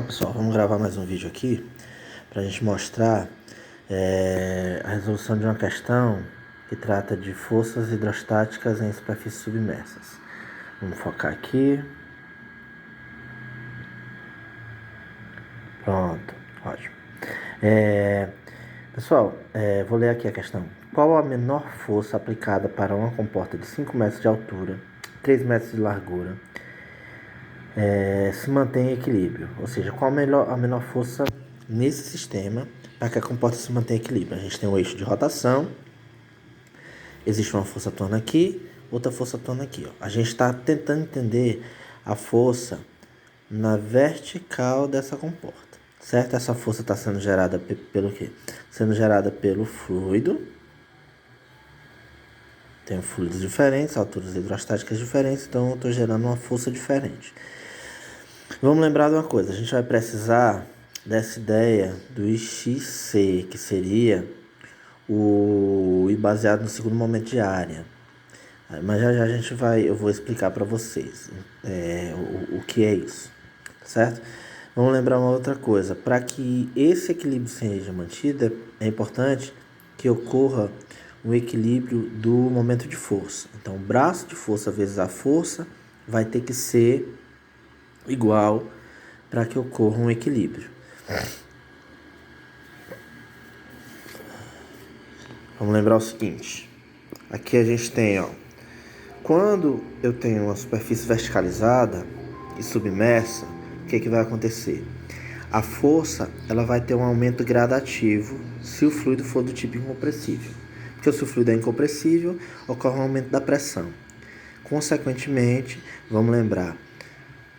Pessoal, vamos gravar mais um vídeo aqui para a gente mostrar a resolução de uma questão que trata de forças hidrostáticas em superfícies submersas. Vamos focar aqui. Pronto, ótimo. Pessoal, vou ler aqui a questão. Qual a menor força aplicada para uma comporta de 5 metros de altura, 3 metros de largura, se mantém em equilíbrio? Ou seja, qual a menor força nesse sistema para que a comporta se mantenha em equilíbrio? A gente tem um eixo de rotação, existe uma força tona aqui, outra força tona aqui. A gente está tentando entender a força na vertical dessa comporta, certo? Essa força está sendo gerada pelo quê? Sendo gerada pelo fluido. Tem fluidos diferentes, alturas hidrostáticas diferentes, então eu estou gerando uma força diferente. Vamos lembrar de uma coisa, a gente vai precisar dessa ideia do IXC, que seria o baseado no segundo momento de área. Mas já eu vou explicar para vocês o que é isso, certo? Vamos lembrar uma outra coisa, para que esse equilíbrio seja mantido, é importante que ocorra um equilíbrio do momento de força. Então, o braço de força vezes a força vai ter que ser igual para que ocorra um equilíbrio. Vamos lembrar o seguinte, aqui a gente tem, quando eu tenho uma superfície verticalizada e submersa, o que vai acontecer? A força ela vai ter um aumento gradativo se o fluido for do tipo incompressível. Porque se o fluido é incompressível, ocorre um aumento da pressão. Consequentemente, vamos lembrar,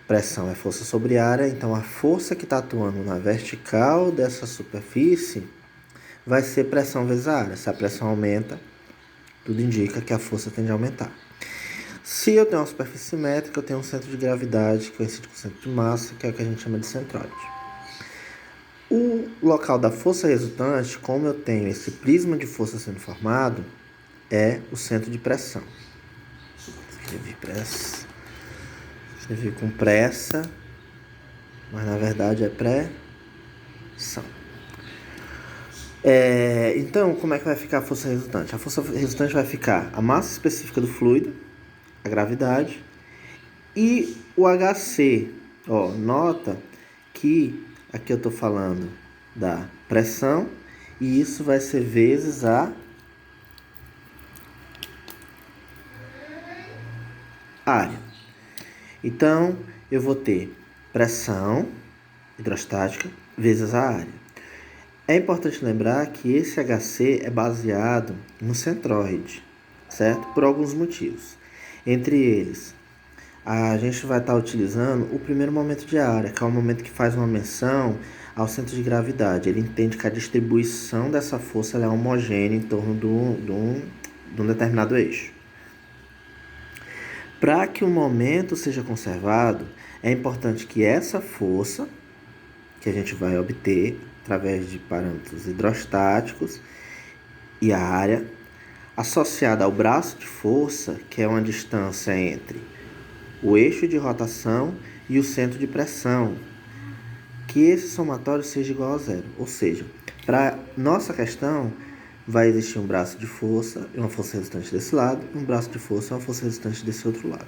pressão é força sobre área, então a força que está atuando na vertical dessa superfície vai ser pressão vezes a área. Se a pressão aumenta, tudo indica que a força tende a aumentar. Se eu tenho uma superfície simétrica, eu tenho um centro de gravidade que coincide com o centro de massa, que é o que a gente chama de centroide. O local da força resultante, como eu tenho esse prisma de força sendo formado, é o centro de pressão. Escrevi com pressa, mas na verdade é pressão. Então, como é que vai ficar a força resultante? A força resultante vai ficar a massa específica do fluido, a gravidade, e o HC. Nota que aqui eu estou falando da pressão, e isso vai ser vezes a área. Então, eu vou ter pressão hidrostática vezes a área. É importante lembrar que esse HC é baseado no centroide, certo? Por alguns motivos. Entre eles, a gente vai estar utilizando o primeiro momento de área, que é o momento que faz uma menção ao centro de gravidade. Ele entende que a distribuição dessa força é homogênea em torno de um determinado eixo. Para que o momento seja conservado, é importante que essa força, que a gente vai obter através de parâmetros hidrostáticos e a área, associada ao braço de força, que é uma distância entre o eixo de rotação e o centro de pressão, que esse somatório seja igual a zero. Ou seja, para nossa questão, vai existir um braço de força e uma força resultante desse lado, um braço de força e uma força resultante desse outro lado.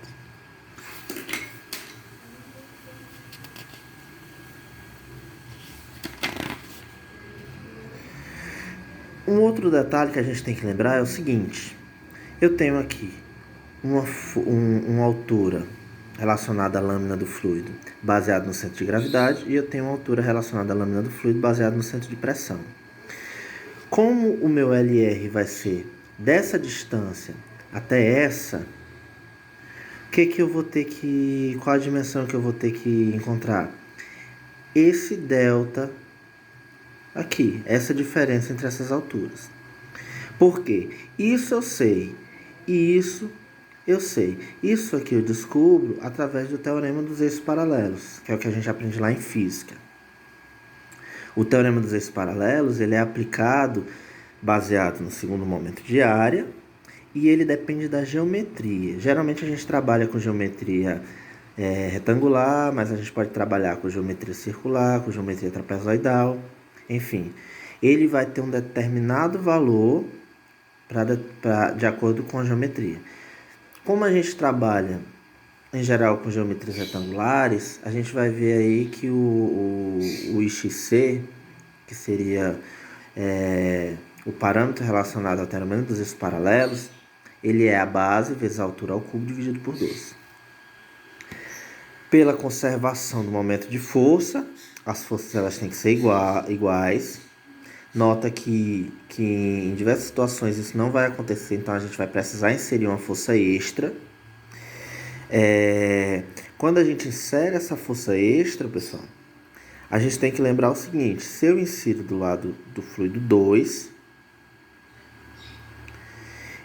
Um outro detalhe que a gente tem que lembrar é o seguinte, eu tenho aqui uma altura relacionada à lâmina do fluido baseado no centro de gravidade e eu tenho uma altura relacionada à lâmina do fluido baseado no centro de pressão. Como o meu LR vai ser dessa distância até essa, qual a dimensão que eu vou ter que encontrar? Esse delta aqui, essa diferença entre essas alturas. Por quê? Isso eu sei e isso eu sei. Isso aqui eu descubro através do teorema dos eixos paralelos, que é o que a gente aprende lá em física. O teorema dos eixos paralelos, ele é aplicado baseado no segundo momento de área e ele depende da geometria. Geralmente a gente trabalha com geometria retangular, mas a gente pode trabalhar com geometria circular, com geometria trapezoidal, enfim. Ele vai ter um determinado valor de acordo com a geometria. Como a gente trabalha em geral com geometrias retangulares, a gente vai ver aí que o IXC, que seria o parâmetro relacionado ao teorema dos eixos paralelos, ele é a base vezes a altura ao cubo dividido por 12. Pela conservação do momento de força, as forças elas têm que ser iguais. Nota que em diversas situações isso não vai acontecer, então a gente vai precisar inserir uma força extra. Quando a gente insere essa força extra, pessoal, a gente tem que lembrar o seguinte: se eu insiro do lado do fluido 2,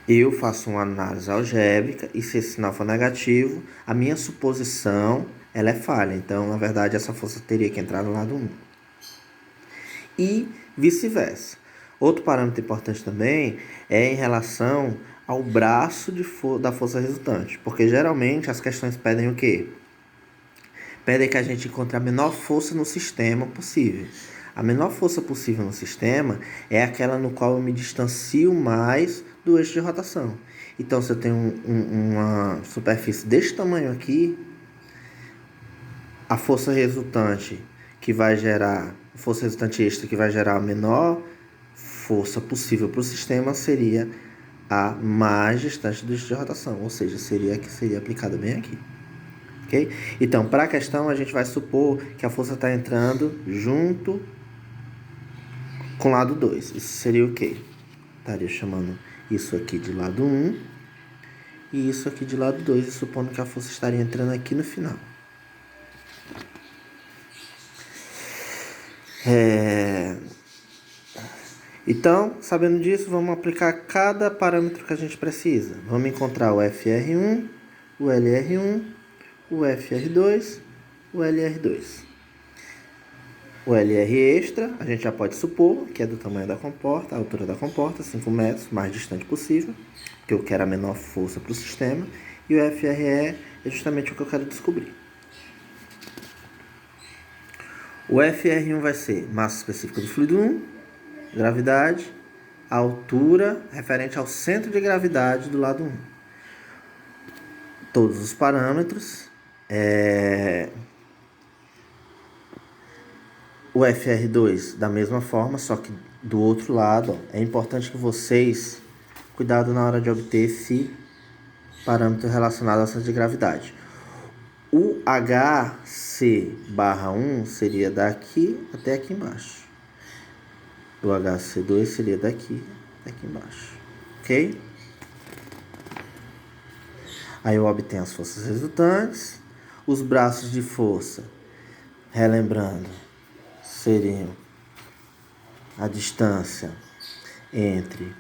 eu faço uma análise algébrica e se esse sinal for negativo, a minha suposição ela é falha. Então, na verdade, essa força teria que entrar no lado 1. E vice-versa. Outro parâmetro importante também é em relação ao braço da força resultante. Porque geralmente as questões pedem o quê? Pedem que a gente encontre a menor força no sistema possível. A menor força possível no sistema é aquela no qual eu me distancio mais do eixo de rotação. Então, se eu tenho uma superfície deste tamanho aqui, a força resultante extra que vai gerar a menor força possível para o sistema seria a mais distante do eixo de rotação, ou seja, seria a que seria aplicada bem aqui. Okay? Então, para a questão, a gente vai supor que a força está entrando junto com o lado 2. Isso seria o quê? Estaria chamando isso aqui de lado 1 e isso aqui de lado 2, e supondo que a força estaria entrando aqui no final. Então, sabendo disso, vamos aplicar cada parâmetro que a gente precisa. Vamos encontrar o FR1, o LR1, o FR2, o LR2. O LR extra, a gente já pode supor que é do tamanho da comporta, a altura da comporta, 5 metros, mais distante possível, que eu quero a menor força para o sistema. E o FRE é justamente o que eu quero descobrir. O FR1 vai ser massa específica do fluido 1, gravidade, a altura referente ao centro de gravidade do lado 1. Todos os parâmetros. O FR2 da mesma forma, só que do outro lado. É importante que vocês cuidado na hora de obter esse parâmetro relacionado ao centro de gravidade. O HC/1 seria daqui até aqui embaixo. O HC2 seria daqui até aqui embaixo. Ok? Aí eu obtenho as forças resultantes. Os braços de força, relembrando, seriam a distância entre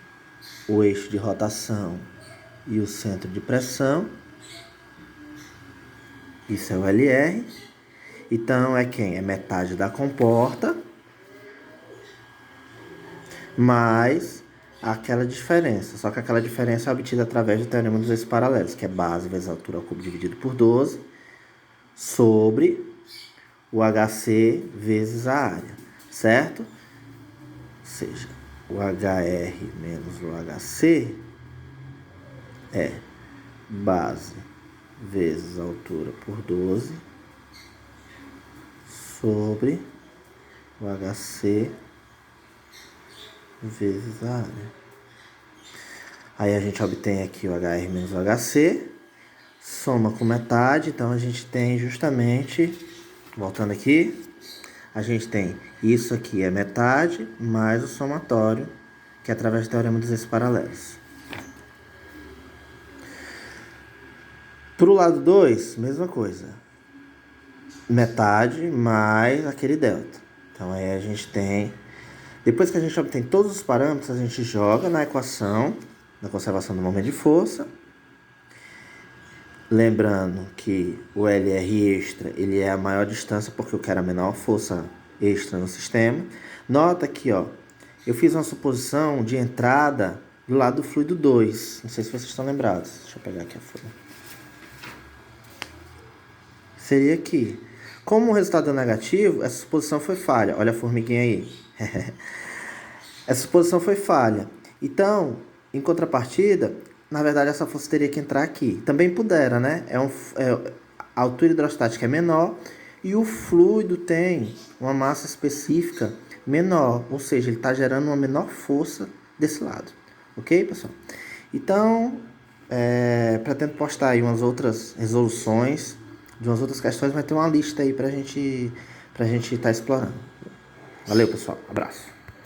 o eixo de rotação e o centro de pressão. Isso é o LR. Então, é quem? É metade da comporta mais aquela diferença. Só que aquela diferença é obtida através do teorema dos eixos paralelos, que é base vezes a altura ao cubo dividido por 12, sobre o HC vezes a área, certo? Ou seja, o HR menos o HC é base vezes a altura por 12 sobre o HC vezes a área. Aí a gente obtém aqui o HR menos o HC, soma com metade, então a gente tem justamente, voltando aqui, a gente tem isso aqui é metade mais o somatório, que é através do teorema dos eixos paralelos. Para o lado 2, mesma coisa. Metade mais aquele delta. Então aí a gente tem... Depois que a gente obtém todos os parâmetros, a gente joga na equação da conservação do momento de força. Lembrando que o LR extra ele é a maior distância porque eu quero a menor força extra no sistema. Nota aqui, ó, eu fiz uma suposição de entrada do lado do fluido 2. Não sei se vocês estão lembrados. Deixa eu pegar aqui a folha. seria aqui. Como o resultado é negativo, essa suposição foi falha. Olha a formiguinha aí. Essa suposição foi falha. Então, em contrapartida, na verdade essa força teria que entrar aqui. Também pudera, né? A altura hidrostática é menor e o fluido tem uma massa específica menor, ou seja, ele está gerando uma menor força desse lado. Ok, pessoal? Então, pretendo postar aí umas outras resoluções de umas outras questões, mas tem uma lista aí pra gente estar explorando. Valeu, pessoal. Abraço.